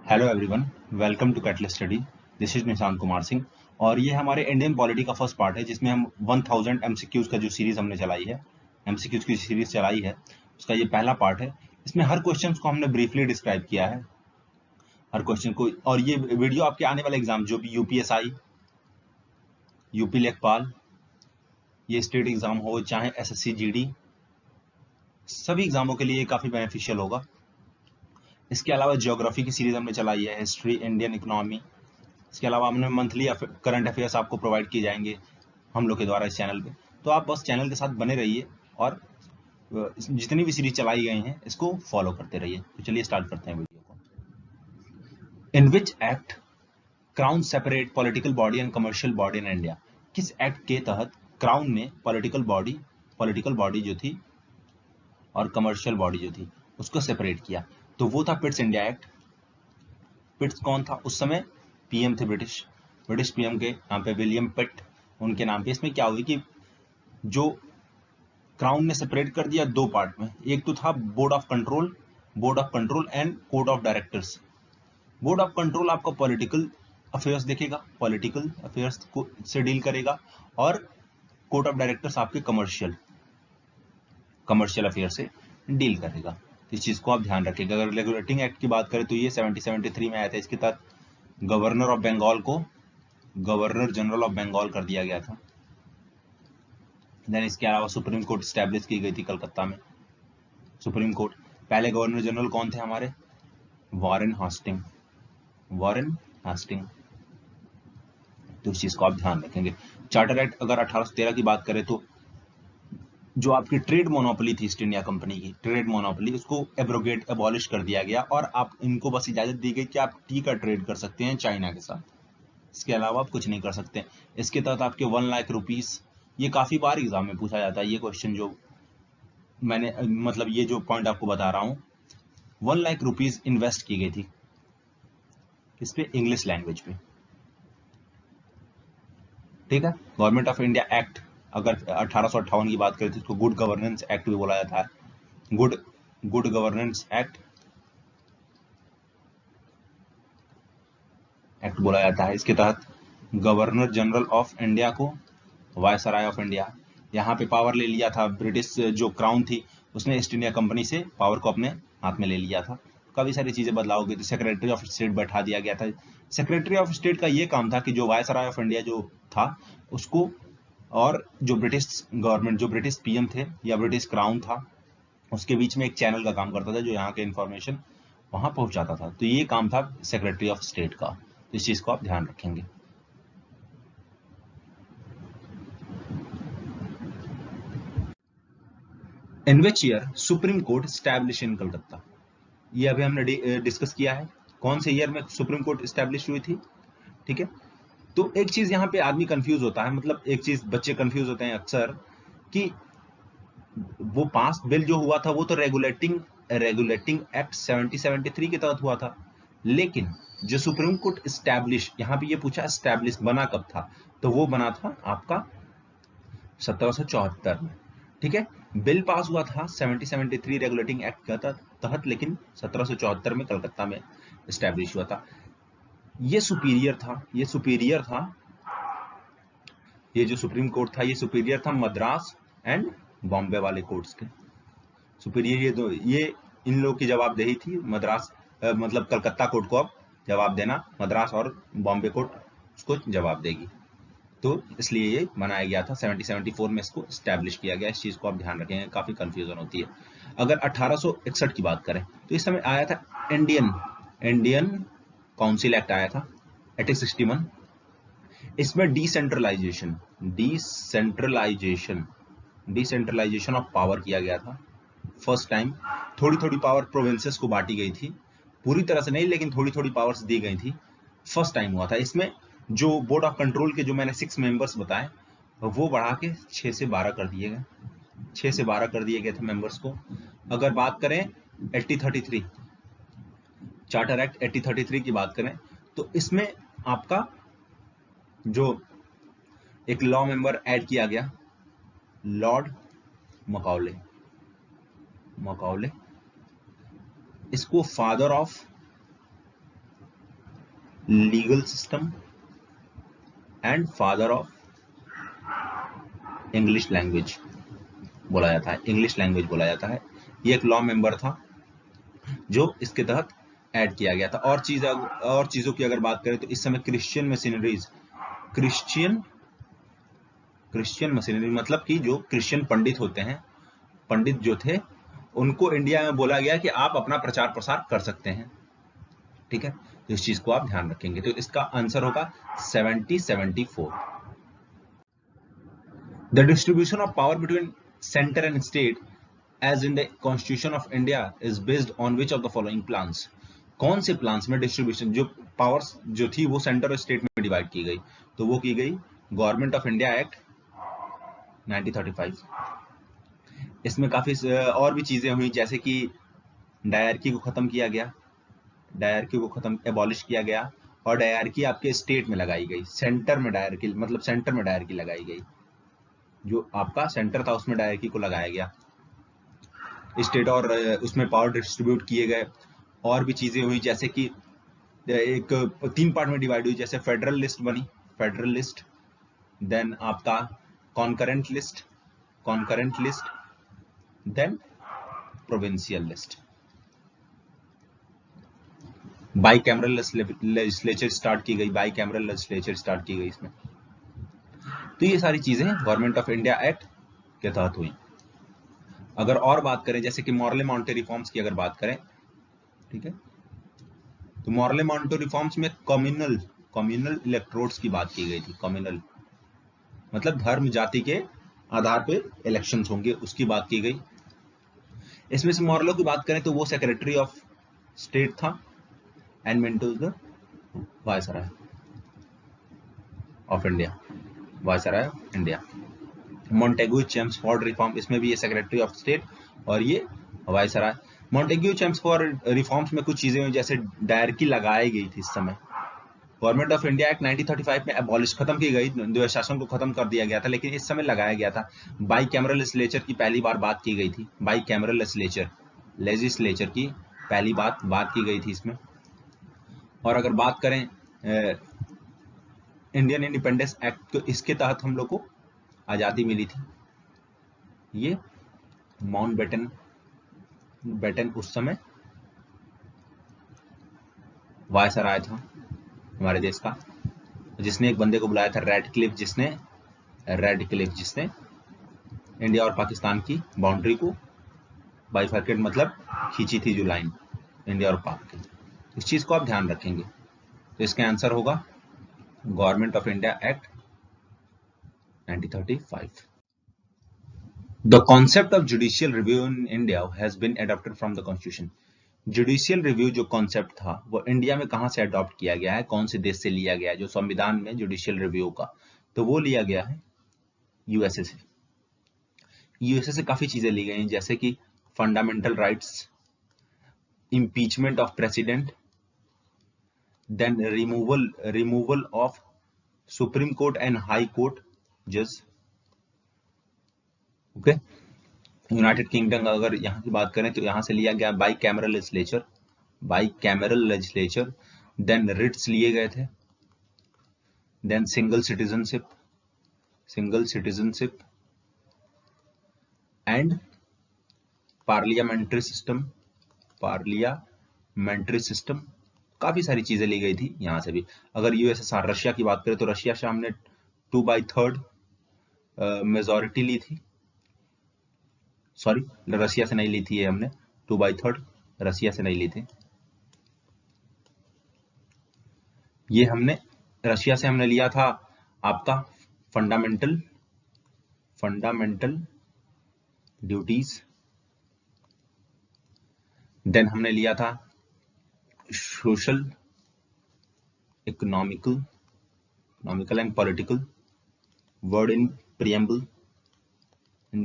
Hello everyone, welcome to Catalyst Study. This is Nishant Kumar Singh और ये हमारे इंडियन पॉलिटी का फर्स्ट पार्ट है जिसमें हम 1000 एमसीक्यूज का जो सीरीज हमने चलाई है, एमसीक्यूज की सीरीज चलाई है, उसका ये पहला पार्ट है। इसमें हर क्वेश्चन को हमने ब्रीफली डिस्क्राइब किया है, हर क्वेश्चन को। और ये वीडियो आपके आने वाले एग्जाम जो भी यूपीएसआई, यूपी लेखपाल, ये स्टेट एग्जाम हो चाहे एसएससी जीडी, सभी एग्जामों के लिए काफी बेनिफिशियल होगा। इसके अलावा ज्योग्राफी की सीरीज हमने चलाई है, हिस्ट्री, इंडियन इकोनॉमी। इसके अलावा हमने मंथली करंट अफेयर्स आपको प्रोवाइड किए जाएंगे हम लोग के द्वारा इस चैनल पे। तो आप बस चैनल के साथ बने रहिए और जितनी भी सीरीज चलाई गई हैं इसको फॉलो करते रहिए। तो चलिए स्टार्ट करते हैं वीडियो को। In which act crown separate political body and commercial body in India? किस एक्ट के तहत क्राउन ने पॉलिटिकल बॉडी जो थी और कमर्शियल बॉडी जो थी उसको सेपरेट किया? तो वो था पिट्स इंडिया एक्ट। पिट्स कौन था उस समय? पीएम थे ब्रिटिश पीएम के नाम पे विलियम पिट, उनके नाम पे। इसमें क्या हुई कि जो क्राउन ने सेपरेट कर दिया दो पार्ट में। एक तो था board of control and court of directors. Board of control आपका पॉलिटिकल अफेयर्स देखेगा, पॉलिटिकल अफेयर्स को से डील करेगा, और कोर्ट ऑफ डायरेक्टर्स आपके कमर्शियल अफेयर से डील करेगा। इस चीज को आप ध्यान रखिएगा। अगर रेगुलेटिंग एक्ट की बात करें तो ये 1773 में आया था। इसके तहत गवर्नर ऑफ बंगाल को गवर्नर जनरल ऑफ बंगाल कर दिया गया था। देन इसके अलावा सुप्रीम कोर्ट स्टैब्लिश की गई थी कलकत्ता में। सुप्रीम कोर्ट, पहले गवर्नर जनरल कौन थे हमारे? Warren Hastings. तो इस चीज को आप ध्यान रखेंगे। चार्टर एक्ट अगर 1813 की बात करें तो जो आपकी ट्रेड मोनोपोली थी ईस्ट इंडिया कंपनी की, ट्रेड मोनोपोली, उसको एब्रोगेट कर दिया गया और आप इनको बस इजाजत दी गई कि आप टी का ट्रेड कर सकते हैं चाइना के साथ, इसके अलावा आप कुछ नहीं कर सकते। इसके तहत आपके 1 लाख रुपीस, ये काफी बार एग्जाम में पूछा जाता है ये क्वेश्चन, जो मैंने मतलब ये जो पॉइंट आपको बता रहा हूं, 1 लाख रुपीस इन्वेस्ट की गई थी इस पे, इंग्लिश लैंग्वेज पे। ठीक है। गवर्नमेंट ऑफ इंडिया एक्ट अगर 1858 की बात करें तो इसको गुड गवर्नेंस एक्ट भी बोला जाता है। गुड गवर्नेंस एक्ट बोला जाता है। इसके तहत गवर्नर जनरल ऑफ इंडिया को वायसराय ऑफ इंडिया, यहाँ पे पावर ले लिया था ब्रिटिश जो क्राउन थी, उसने ईस्ट इंडिया कंपनी से पावर को अपने हाथ में ले लिया था। काफी सारी चीजें बदलाव हो गई थी। सेक्रेटरी ऑफ स्टेट बैठा दिया गया था। सेक्रेटरी ऑफ स्टेट का ये काम था कि जो वायसराय ऑफ इंडिया जो था उसको, और जो ब्रिटिश गवर्नमेंट, जो ब्रिटिश पीएम थे या ब्रिटिश क्राउन था, उसके बीच में एक चैनल का काम करता था जो यहाँ के इंफॉर्मेशन वहां पहुंचाता था। तो ये काम था सेक्रेटरी ऑफ स्टेट का। तो इस चीज को आप ध्यान रखेंगे। In which year Supreme Court establish in Calcutta? ये अभी हमने डिस्कस किया है, कौन से ईयर में सुप्रीम कोर्ट स्टैब्लिश हुई थी। ठीक है। तो एक चीज यहाँ पे आदमी कंफ्यूज होता है, मतलब एक चीज बच्चे कंफ्यूज होते हैं अक्सर कि वो पास बिल जो हुआ था वो तो रेगुलेटिंग एक्ट 1773 के तहत हुआ था, लेकिन जो सुप्रीम कोर्ट स्टैब्लिश, यहाँ पे ये पूछा स्टैब्लिश बना कब था, तो वो बना था आपका 1774 में। ठीक है। बिल पास हुआ था 1773 रेगुलेटिंग एक्ट के तहत, लेकिन 1774 में कलकत्ता में स्टैब्लिश हुआ था। ये सुपीरियर था, ये जो सुप्रीम कोर्ट था ये सुपीरियर था मद्रास एंड बॉम्बे वाले कोर्ट्स के। सुपीरियर ये इन लोगों की जवाबदेही थी। मद्रास मतलब कलकत्ता कोर्ट को अब जवाब देना, मद्रास और बॉम्बे कोर्ट उसको जवाब देगी। तो इसलिए ये बनाया गया था 1774 में, इसको स्टैब्लिश किया गया। इस चीज को आप ध्यान रखेंगे, काफी कंफ्यूजन होती है। अगर 1861 की बात करें तो इस समय आया था इंडियन काउंसिल एक्ट आया था, 1861। इसमें डिसेंट्रलाइजेशन ऑफ पावर किया गया था फर्स्ट टाइम। थोड़ी थोड़ी पावर प्रोविंसेस को बांटी गई थी, पूरी तरह से नहीं लेकिन थोड़ी थोड़ी पावर्स दी गई थी, फर्स्ट टाइम हुआ था। इसमें जो बोर्ड ऑफ कंट्रोल के जो मैंने 6 मेंबर्स बताए वो बढ़ा के 6 से 12 कर दिए गए, 6 से 12 कर दिए गए थे मेंबर्स को। अगर बात करें 1833 चार्टर एक्ट 1833 की बात करें तो इसमें आपका जो एक लॉ मेंबर ऐड किया गया, लॉर्ड मकौले, इसको father of legal system and father of English language बोला जाता है, इंग्लिश लैंग्वेज बोला जाता है। ये एक लॉ मेंबर था जो इसके तहत ऐड किया गया था। और चीजों की अगर बात करें तो इस समय क्रिश्चियन मशीनरीज, क्रिश्चियन मशीनरी मतलब कि जो क्रिश्चियन पंडित होते हैं, पंडित जो थे, उनको इंडिया में बोला गया कि आप अपना प्रचार प्रसार कर सकते हैं। ठीक है, तो इस चीज को आप ध्यान रखेंगे। तो इसका आंसर होगा 70-74। The distribution of power between centre and state as in the constitution of India is based on which of the following plans. कौन से प्लान्स में डिस्ट्रीब्यूशन, जो पावर्स जो थी वो सेंटर और स्टेट में डिवाइड की गई, तो वो की गई गवर्नमेंट ऑफ इंडिया एक्ट 1935। इसमें काफी और भी चीजें हुई, जैसे कि डायरकी को खत्म किया गया, डायरकी को खत्म एबॉलिश किया गया, और डायरकी आपके स्टेट में लगाई गई, सेंटर में डायरकी, मतलब सेंटर में डायरकी लगाई गई, जो आपका सेंटर था उसमें डायरकी को लगाया गया, स्टेट और उसमें पावर डिस्ट्रीब्यूट किए गए। और भी चीजें हुई, जैसे कि एक 3 पार्ट में डिवाइड हुई, जैसे फेडरल लिस्ट बनी, फेडरल लिस्ट, देन आपका concurrent list, then provincial list. Bicameral legislature start की गई, बाई कैमरल लेजिस्लेचर स्टार्ट की गई इसमें। तो ये सारी चीजें गवर्नमेंट ऑफ इंडिया एक्ट के तहत हुई। अगर और बात करें, जैसे कि मॉर्ले माउंटे रिफॉर्म्स की अगर बात करें, ठीक है, तो मॉर्ले माउंटे रिफॉर्म्स में कम्युनल इलेक्ट्रोड्स की बात की गई थी। कम्युनल मतलब धर्म जाति के आधार पे इलेक्शंस होंगे, उसकी बात की गई। इसमें से मॉर्लो की बात करें तो वो सेक्रेटरी ऑफ स्टेट था and Minto is the viceroy of India, viceroy of India. Montagu Chelmsford reform, इसमें भी ये सेक्रेटरी ऑफ स्टेट और ये वायसराय। मॉन्टेग्यू चेम्सफोर्ड रिफॉर्म्स में कुछ चीजें हुई, जैसे डायरकी लगाई गई थी इस समय। गवर्नमेंट ऑफ इंडिया एक्ट 1935 में एबॉलिश खत्म की गई, द्वैध शासन को खत्म कर दिया गया था, लेकिन इस समय लगाया गया था। बाई कैमरल लेजिस्लेचर की पहली बार बात की गई थी, बाई कैमरल लेजिस्लेचर की पहली बात की गई थी इसमें। और अगर बात करें इंडियन इंडिपेंडेंस एक्ट, तो इसके तहत हम लोग को आजादी मिली थी। ये माउंट बेटन उस समय वायसराय था हमारे देश का, जिसने एक बंदे को बुलाया था रेडक्लिफ, जिसने इंडिया और पाकिस्तान की बाउंड्री को बाइफर्केट मतलब खींची थी, जो लाइन इंडिया और पाक की। इस चीज को आप ध्यान रखेंगे। तो इसका आंसर होगा government of India act 1935। The concept of judicial review in India has been adopted from the Constitution. Judicial review जो कॉन्सेप्ट था वो इंडिया में कहां से अडॉप्ट किया गया है, कौन से देश से लिया गया है, जो संविधान में जुडिशियल रिव्यू का, तो वो लिया गया है यूएसए से। यूएसए से काफी चीजें ली गई, जैसे कि fundamental rights, impeachment of president, then removal of supreme court and high court जज। ओके, यूनाइटेड किंगडम अगर यहाँ की बात करें तो यहाँ से लिया गया bicameral legislature, then writs लिए गए थे, then single citizenship and parliamentary system, काफी सारी चीजें ली गई थी यहाँ से भी। अगर यूएसएसआर रशिया की बात करें तो रशिया से हमने 2/3 मेजोरिटी ली थी, सॉरी रशिया से नहीं ली थी, ये हमने 2/3 रशिया से नहीं ली थी, ये हमने रशिया से हमने लिया था आपका फंडामेंटल ड्यूटीज, देन हमने लिया था social, economical and political word in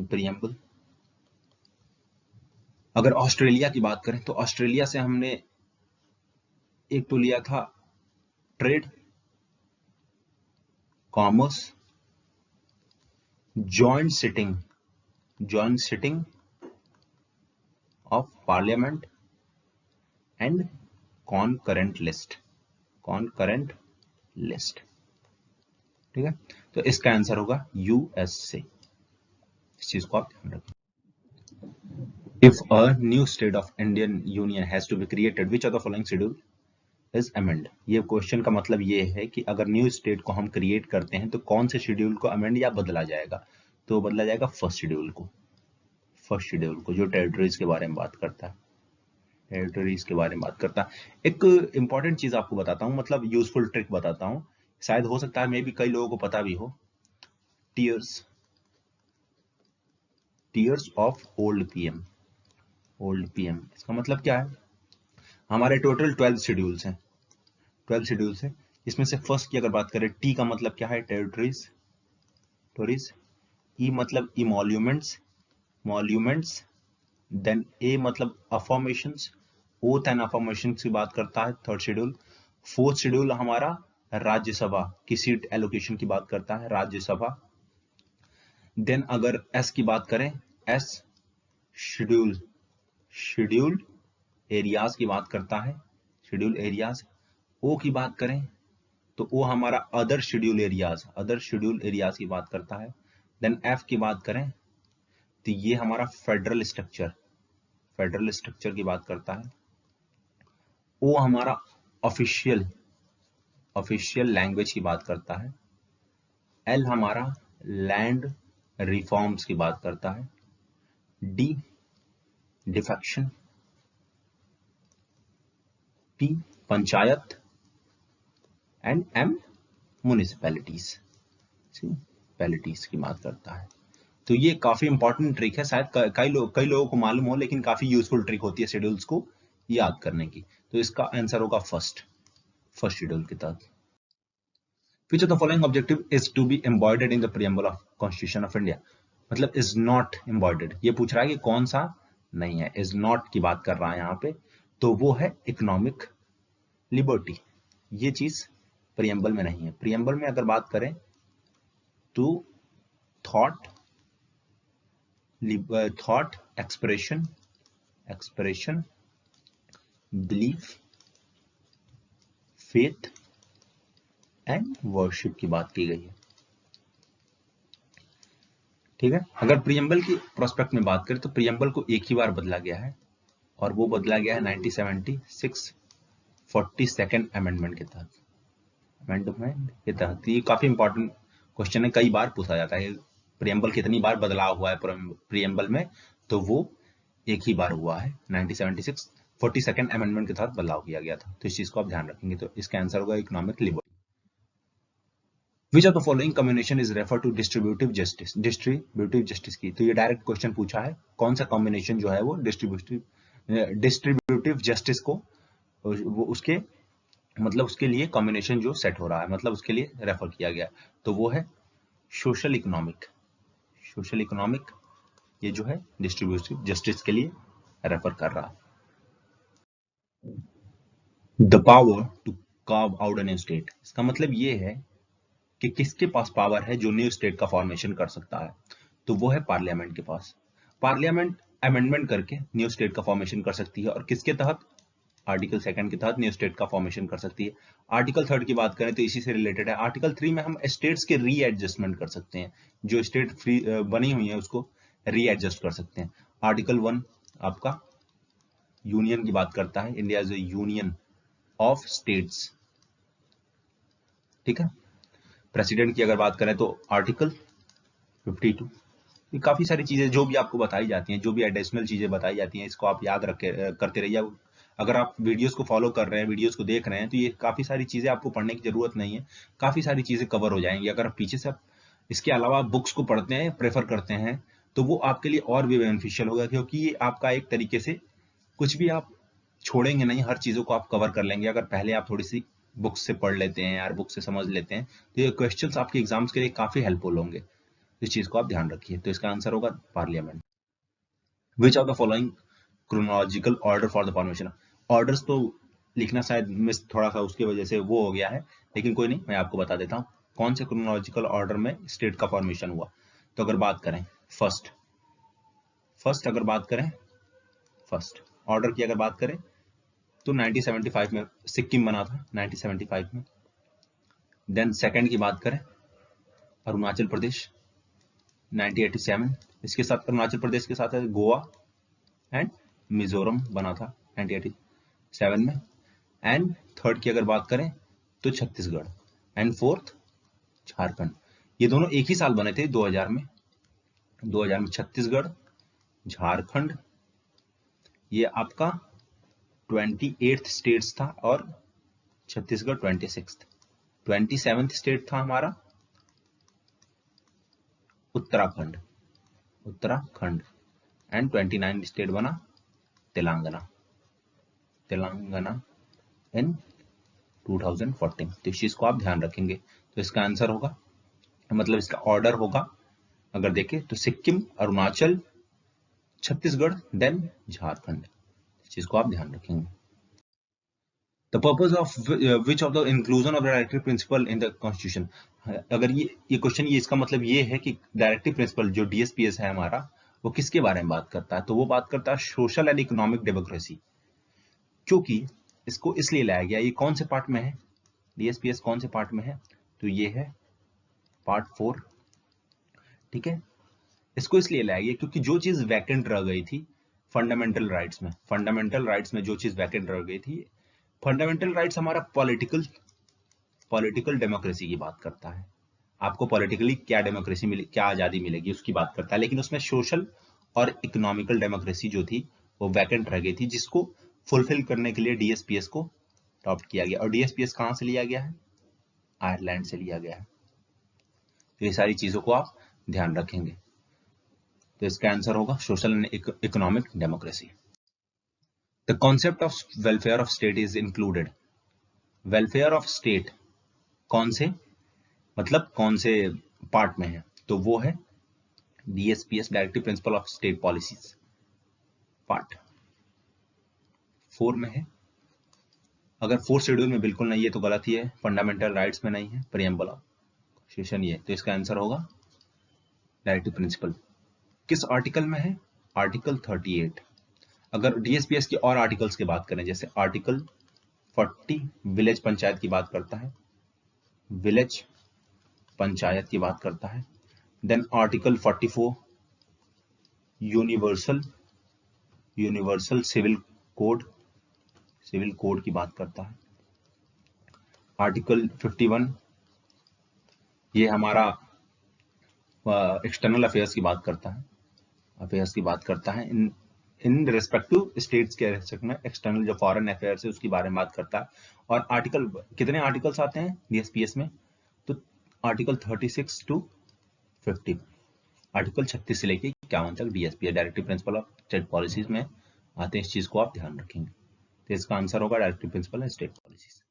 preamble. अगर ऑस्ट्रेलिया की बात करें तो ऑस्ट्रेलिया से हमने एक तो लिया था trade, commerce, joint sitting of parliament and कॉनकरेंट concurrent list. ठीक है, तो इसका आंसर होगा यूएसए। इस चीज को आप ध्यान रखें। If a new state of Indian Union has to be created, which of the following schedule is amended? ये क्वेश्चन का मतलब ये है कि अगर न्यू स्टेट को हम क्रिएट करते हैं तो कौन से शेड्यूल को अमेंड या बदला जाएगा? तो बदला जाएगा फर्स्ट शेड्यूल को, फर्स्ट शेड्यूल को जो टेरिटरीज के बारे में बात करता है, टेरिटरीज के बारे में बात करता है। एक इंपॉर्टेंट चीज आपको बताता हूँ, मतलब यूजफुल ट्रिक बताता हूँ, शायद हो सकता है मे भी कई लोगों को पता भी हो। Tears of old PM, old PM इसका मतलब क्या है? हमारे टोटल 12 शेड्यूल्स हैं, 12 शेड्यूल्स हैं। इसमें से फर्स्ट की अगर बात करें, टी का मतलब क्या है? Territories, Tories. ई मतलब इमोल्यूमेंट्स, मॉल्यूमेंट्स। देन ए मतलब अफॉर्मेशंस, ओथ एंड अफॉर्मेशंस की बात करता है थर्ड शेड्यूल। फोर्थ शेड्यूल हमारा राज्यसभा की सीट एलोकेशन की बात करता है, राज्यसभा। देन अगर एस की बात करें, एस शेड्यूल, शेड्यूल एरियाज की बात करता है, शेड्यूल एरियाज। ओ की बात करें तो ओ हमारा other schedule areas, other schedule areas की बात करता है। देन एफ की बात करें तो ये हमारा फेडरल स्ट्रक्चर, फेडरल स्ट्रक्चर की बात करता है। ओ हमारा ऑफिशियल, ऑफिशियल लैंग्वेज की बात करता है। एल हमारा लैंड रिफॉर्म्स की बात करता है। D defection, P panchayat, and M municipalities, पैलिटीज की बात करता है। तो ये काफी इंपॉर्टेंट ट्रिक है, शायद कई लोगों को मालूम हो, लेकिन काफी यूजफुल ट्रिक होती है शेड्यूल्स को याद करने की। तो इसका आंसर होगा फर्स्ट, फर्स्ट शेड्यूल के तहत। Which of the following objective is to be embodied in the preamble of Constitution of India? मतलब is not embodied, ये पूछ रहा है कि कौन सा नहीं है, is not की बात कर रहा है यहाँ पे, तो वो है इकोनॉमिक लिबर्टी। ये चीज प्रियम्बल में नहीं है। प्रियम्बल में अगर बात करें तो thought expression, expression, belief, faith and worship की बात की गई है। ठीक है, अगर प्रियम्बल की प्रोस्पेक्ट में बात करें तो प्रियम्बल को एक ही बार बदला गया है, और वो बदला गया है 1976 42nd अमेंडमेंट के तहत, अमेंडमेंट के तहत। ये काफी इंपॉर्टेंट क्वेश्चन है, कई बार पूछा जाता है प्रियम्बल कितनी बार बदलाव हुआ है प्रियम्बल में, तो वो एक ही बार हुआ है, 1976 42nd अमेंडमेंट के तहत बदलाव किया गया था। तो इस चीज को आप ध्यान रखेंगे, तो इसका आंसर होगा economic liberty. Which of the following combination is referred to distributive justice? Distributive justice की, तो ये डायरेक्ट क्वेश्चन पूछा है, कौन सा कॉम्बिनेशन जो है वो डिस्ट्रीब्यूटिव जस्टिस को, वो उसके मतलब उसके लिए कॉम्बिनेशन जो सेट हो रहा है, मतलब उसके लिए रेफर किया गया, तो वो है सोशल इकोनॉमिक, सोशल इकोनॉमिक, ये जो है डिस्ट्रीब्यूटिव जस्टिस के लिए रेफर कर रहा है। The power to carve out a new state, इसका मतलब ये है कि किसके पास पावर है जो न्यू स्टेट का फॉर्मेशन कर सकता है, तो वो है पार्लियामेंट के पास। पार्लियामेंट अमेंडमेंट करके न्यू स्टेट का फॉर्मेशन कर सकती है, और किसके तहत? आर्टिकल 2 के तहत न्यू स्टेट का फॉर्मेशन कर सकती है। आर्टिकल 3 की बात करें तो इसी से रिलेटेड है। आर्टिकल 3 में हम स्टेट्स के रीएडजस्टमेंट कर सकते हैं, जो स्टेट फ्री बनी हुई है उसको रीएडजस्ट कर सकते हैं। आर्टिकल 1 आपका यूनियन की बात करता है, India is a union of states. ठीक है, प्रेसिडेंट की अगर बात करें तो आर्टिकल 52। ये काफी सारी चीजें जो भी आपको बताई जाती हैं, जो भी एडिशनल चीजें बताई जाती हैं, इसको आप याद रखे करते रहिए। अगर आप वीडियोस को फॉलो कर रहे हैं, वीडियोस को देख रहे हैं, तो ये काफी सारी चीजें आपको पढ़ने की जरूरत नहीं है, काफी सारी चीजें कवर हो जाएंगी। अगर आप पीछे से इसके अलावा बुक्स को पढ़ते हैं, प्रेफर करते हैं, तो वो आपके लिए और भी बेनिफिशियल होगा, क्योंकि ये आपका एक तरीके से कुछ भी आप छोड़ेंगे नहीं, हर चीजों को आप कवर कर लेंगे। अगर पहले आप थोड़ी सी बुक्स से पढ़ लेते हैं यार, बुक से समझ लेते हैं, तो ये क्वेश्चंस आपके एग्जाम्स के लिए काफी हेल्पफुल होंगे। इस चीज को आप ध्यान रखिए। तो इसका आंसर होगा parliament. Which of the following chronological order for the formation? Orders तो लिखना शायद मिस थोड़ा सा उसकी वजह से वो हो गया है, लेकिन कोई नहीं, मैं आपको बता देता हूँ कौन से क्रोनोलॉजिकल ऑर्डर में स्टेट का फॉर्मेशन हुआ। तो अगर बात करें फर्स्ट अगर बात करें फर्स्ट ऑर्डर की अगर बात करें तो 1975 में सिक्किम बना था 1975 में। देन सेकंड की बात करें अरुणाचल प्रदेश 1987, इसके साथ अरुणाचल प्रदेश के साथ है गोवा एंड मिजोरम बना था 1987 में। एंड थर्ड की अगर बात करें तो छत्तीसगढ़ एंड फोर्थ झारखंड। ये दोनों एक ही साल बने थे 2000 में। 2000 में छत्तीसगढ़ झारखंड ये आपका 28th स्टेट्स था और छत्तीसगढ़ 26th। 27th स्टेट था हमारा उत्तराखंड एंड 29th स्टेट बना तेलंगाना इन 2014। तो इस चीज को आप ध्यान रखेंगे। तो इसका आंसर होगा, मतलब इसका ऑर्डर होगा अगर देखें तो सिक्किम, अरुणाचल, छत्तीसगढ़ देन झारखंड। इस चीज को आप ध्यान रखेंगे। The purpose of which of the inclusion of the directive principle in the constitution। अगर ये क्वेश्चन ये इसका मतलब ये है कि डायरेक्टिव प्रिंसिपल जो DSPS है हमारा वो किसके बारे में बात करता है, तो वो बात करता है सोशल एंड इकोनॉमिक डेमोक्रेसी। क्योंकि इसको इसलिए लाया गया, ये कौन से पार्ट में है, DSPS कौन से पार्ट में है, तो ये है पार्ट 4। ठीक है, इसको इसलिए लाया गया क्योंकि जो चीज वैकेंट रह गई थी फंडामेंटल राइट्स में जो चीज वैकेंट रह गई थी, फंडामेंटल राइट्स हमारा पॉलिटिकल डेमोक्रेसी की बात करता है। आपको पॉलिटिकली क्या डेमोक्रेसी मिले, क्या आजादी मिलेगी उसकी बात करता है। लेकिन उसमें सोशल और इकोनॉमिकल डेमोक्रेसी जो थी वो वैकेंट रह गई थी, जिसको फुलफिल करने के लिए DSPS को अडॉप्ट किया गया। और DSPS कहां से लिया गया है, आयरलैंड से लिया गया है। तो ये सारी चीजों को आप ध्यान रखेंगे। तो इसका आंसर होगा social and economic democracy. The concept of welfare of state is included. Welfare of state कौन से, मतलब कौन से पार्ट में है, तो वो है DSPS directive principle of state policies part 4 में है। अगर 4th शेड्यूल में बिल्कुल नहीं है तो गलत ही है, फंडामेंटल राइट्स में नहीं है, प्रियम्बल ऑफ कॉन्स्टिट्यूशन ये, तो इसका आंसर होगा डायरेक्टिव प्रिंसिपल। किस आर्टिकल में है, आर्टिकल 38। अगर DSPS की और आर्टिकल्स की बात करें, जैसे आर्टिकल 40 विलेज पंचायत की बात करता है, विलेज पंचायत की बात करता है। Then article 44 universal civil code की बात करता है। आर्टिकल 51 ये हमारा एक्सटर्नल अफेयर्स की बात करता है, इन रेस्पेक्टिव स्टेट्स के रेस्पेक्ट में एक्सटर्नल जो फॉरेन अफेयर्स है उसके बारे में बात करता है। और आर्टिकल कितने आर्टिकल्स आते हैं DSPS में, तो आर्टिकल 36 to 50, आर्टिकल 36 से लेके 51 तक DSPS directive principle of state policies में आते हैं। इस चीज को आप ध्यान रखेंगे। तो इसका आंसर होगा directive principle and state policies.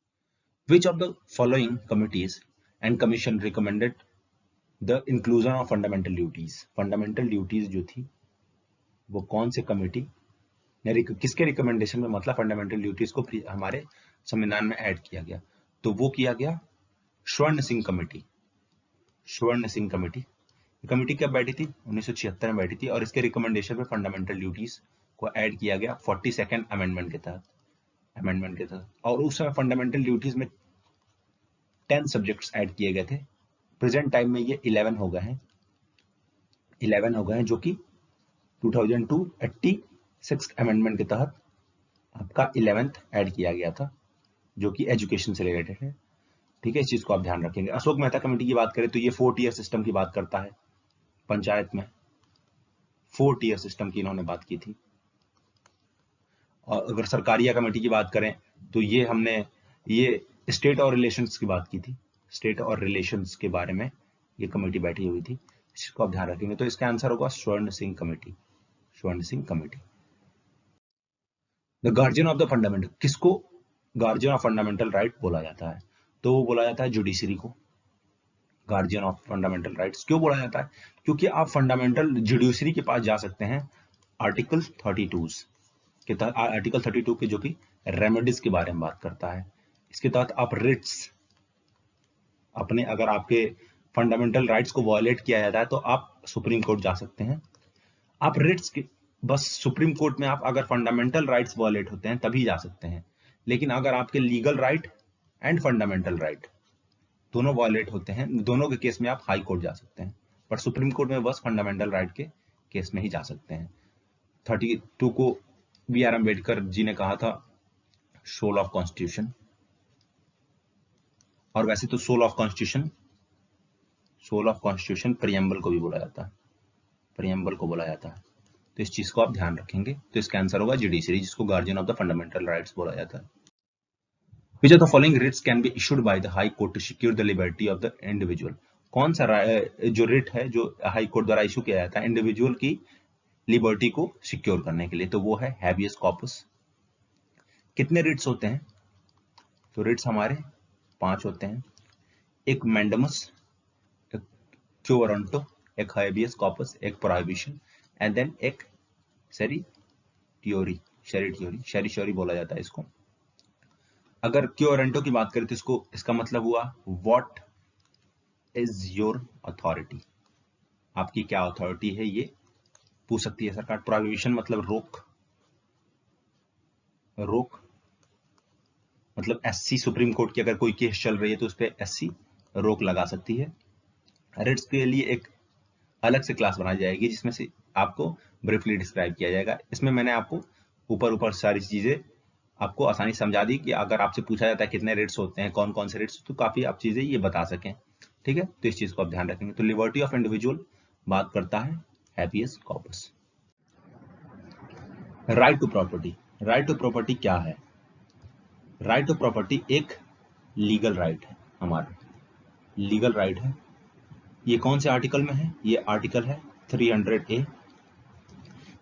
Which of the following committees and commission recommended the inclusion of fundamental duties. Fundamental duties जो थी वो कौन से कमिटी ने, किसके रिकमेंडेशन में, मतलब फंडामेंटल ड्यूटीज को हमारे संविधान में ऐड किया गया, तो वो किया गया स्वर्ण सिंह कमेटी। कमेटी कब बैठी थी, 1976 में बैठी थी, और इसके रिकमेंडेशन पे फंडामेंटल ड्यूटीज को ऐड किया गया 42nd अमेंडमेंट के तहत। और उस समय फंडामेंटल ड्यूटीज में 10 सब्जेक्ट्स ऐड किए गए थे। प्रेजेंट टाइम में ये 11 हो गए हैं, जो कि 2002 86th अमेंडमेंट के तहत आपका 11th ऐड किया गया था, जो कि एजुकेशन से रिलेटेड है। ठीक है, इस चीज को आप ध्यान रखेंगे। अशोक मेहता कमेटी की बात करें तो ये 4 टियर सिस्टम की बात करता है। पंचायत में 4 टियर सिस्टम की इन्होंने बात की थी। और अगर सरकारिया कमेटी की बात करें तो ये स्टेट और रिलेशंस की बात की थी। स्टेट और रिलेशंस के बारे में ये कमेटी बैठी हुई थी, इसको आप ध्यान रखेंगे। तो इसका आंसर होगा स्वर्ण Singh committee. The guardian of the fundamental, किसको गार्जियन ऑफ फंडामेंटल राइट बोला जाता है, तो वो बोला जाता है जुडिशरी को गार्जियन ऑफ फंडामेंटल राइट्स। क्यों बोला जाता है, क्योंकि आप फंडामेंटल जुडिशरी के पास जा सकते हैं आर्टिकल 32 के तहत, आर्टिकल 32 के जो कि रेमेडीज के बारे में बात करता है। इसके तहत आप रिट्स अपने, अगर आपके फंडामेंटल राइट्स को वायलेट किया जाता है तो आप सुप्रीम कोर्ट जा सकते हैं। आप रिट्स के बस सुप्रीम कोर्ट में आप अगर फंडामेंटल राइट्स वायलेट होते हैं तभी जा सकते हैं, लेकिन अगर आपके legal right and fundamental right दोनों वायलेट होते हैं, दोनों के केस में आप हाई कोर्ट जा सकते हैं, पर सुप्रीम कोर्ट में बस फंडामेंटल राइट के केस में ही जा सकते हैं। 32 को बी आर अम्बेडकर जी ने कहा था सोल ऑफ कॉन्स्टिट्यूशन, और वैसे तो सोल ऑफ कॉन्स्टिट्यूशन प्रियम्बल को भी बोला जाता है, प्रियम्बल को बोला जाता है। तो इस चीज को आप ध्यान रखेंगे। तो इसका आंसर होगा जुडिशरी, जिसको guardian of the fundamental rights बोला जाता है। Which of the following writs can be issued by the High Court to secure the liberty of the individual? कौन सा जो रिट है जो हाई कोर्ट द्वारा इशू किया जाता है इंडिविजुअल की लिबर्टी को सिक्योर करने के लिए, तो वो है हैबियस कॉर्पस। कितने रिट्स होते हैं? तो रिट्स हमारे 5 होते हैं, एक मैंडमस, एक क्यो वारंटो, एक हैबियस कॉर्पस, एक प्रोहिबिशन एंड देन एक शेरिट्योरी बोला जाता है इसको। अगर क्यो वारंटो की बात करें तो इसका मतलब हुआ व्हाट इज योर अथॉरिटी, आपकी क्या अथॉरिटी है, ये पूछ सकती है सरकार। प्रोहिबिशन मतलब रोक मतलब एससी, सुप्रीम कोर्ट की अगर कोई केस चल रही है तो उस पर एससी रोक लगा सकती है। रिट्स के लिए एक अलग से क्लास बनाई जाएगी जिसमें से आपको ब्रीफली डिस्क्राइब किया जाएगा। इसमें मैंने आपको ऊपर सारी चीजें आपको आसानी समझा दी कि अगर आपसे पूछा जाता है कितने रिट्स होते हैं, कौन कौन से रिट्स, तो काफी आप चीजें ये बता सकें। ठीक है, तो इस चीज को आप ध्यान रखेंगे। तो लिबर्टी ऑफ इंडिविजुअल बात करता है habeas corpus. Right to property, right to property क्या है? राइट टू प्रॉपर्टी एक लीगल राइट है, हमारा लीगल राइट है। ये कौन से आर्टिकल में है? ये आर्टिकल है 300A।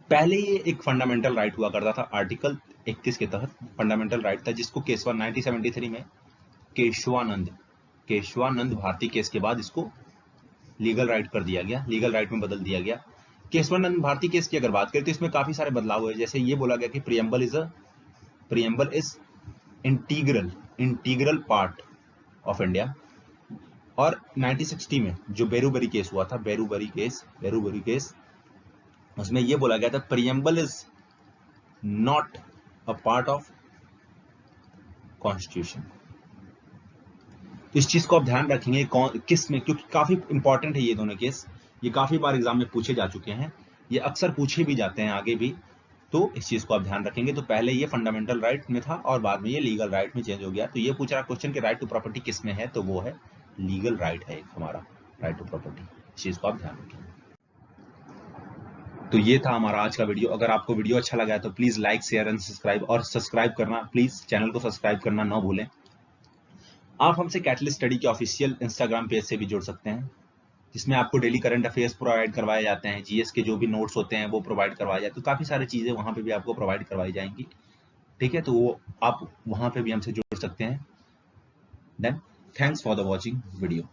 पहले ये एक फंडामेंटल राइट हुआ करता था, आर्टिकल 31 के तहत फंडामेंटल राइट था, जिसको 1973 में केशवानंद भारती केस के बाद इसको लीगल राइट कर दिया गया, लीगल राइट में बदल दिया गया। केशवानंद भारती केस की अगर बात करें तो इसमें काफी सारे बदलाव हुए। जैसे ये बोला गया कि preamble is integral part of India. और 1960 में जो बेरूबरी केस हुआ था, बेरूबरी केस, उसमें ये बोला गया था preamble is not a part of constitution. इस चीज को आप ध्यान रखेंगे किस में, क्योंकि काफी इंपॉर्टेंट है ये दोनों केस, ये काफी बार एग्जाम में पूछे जा चुके हैं, ये अक्सर पूछे भी जाते हैं आगे भी। तो इस चीज को आप ध्यान रखेंगे। तो पहले ये फंडामेंटल राइट में था और बाद में ये लीगल राइट में चेंज हो गया। तो ये पूछ रहा क्वेश्चन कि राइट टू प्रॉपर्टी किस में है, तो वो है लीगल राइट है एक हमारा राइट टू प्रॉपर्टी। इस चीज को आप ध्यान रखेंगे। तो ये था हमारा आज का वीडियो। अगर आपको वीडियो अच्छा लगा है तो please like, share and subscribe, और सब्सक्राइब करना, प्लीज चैनल को सब्सक्राइब करना ना भूलें। आप हमसे कैटलिस्ट स्टडी के ऑफिशियल इंस्टाग्राम पेज से भी जुड़ सकते हैं, जिसमें आपको डेली करंट अफेयर्स प्रोवाइड करवाए जाते हैं, जीएस के जो भी नोट्स होते हैं वो प्रोवाइड करवाए जाते हैं। तो काफी सारी चीजें वहां पे भी आपको प्रोवाइड करवाई जाएंगी। ठीक है, तो वो आप वहां पे भी हमसे जुड़ सकते हैं। Then thanks for the watching video.